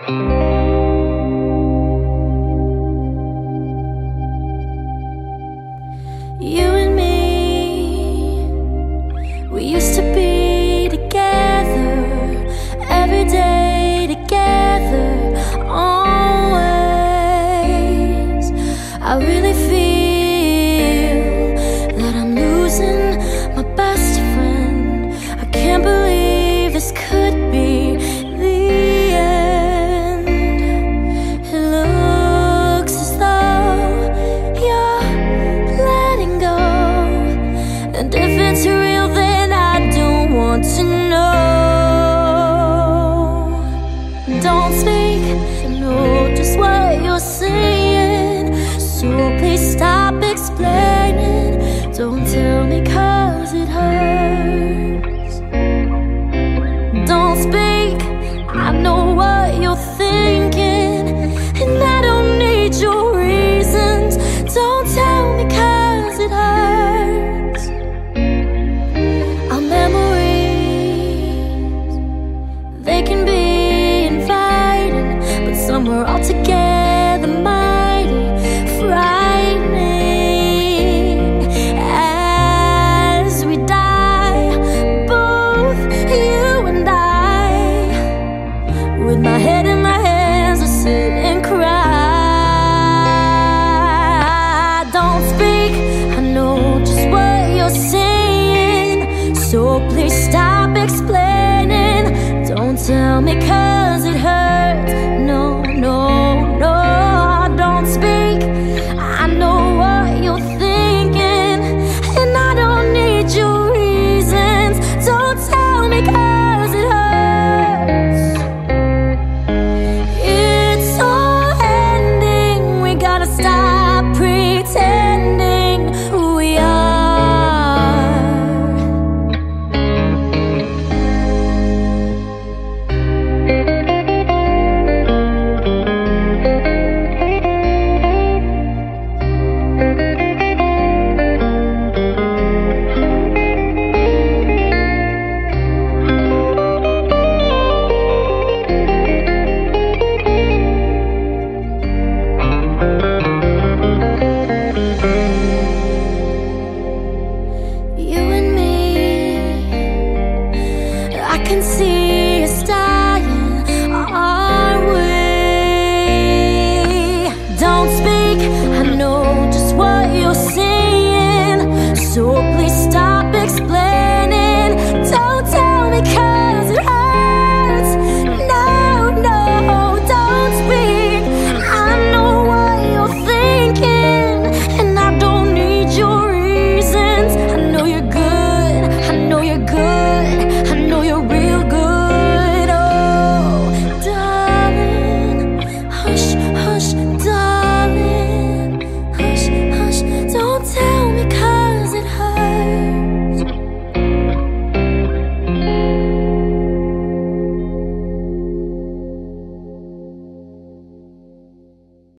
You and me, we used to be together, every day together, always. I really feel that I'm losing my best friend. I can't believe this could be the end. It looks as though you're letting go, and if it's real then I don't want to know. Don't speak, I know just what you're saying, so please stop explaining. Don't tell me 'cause it hurts. Don't speak, I know what you're thinking, and I don't need your reasons. Don't tell me 'cause it hurts. Our memories, they can be inviting, but some were altogether mighty frightening. As we die, both you and I, with my head in my hands, I sit and cry. Don't speak, I know just what you're saying, so please stop explaining. Don't tell me 'cause it hurts.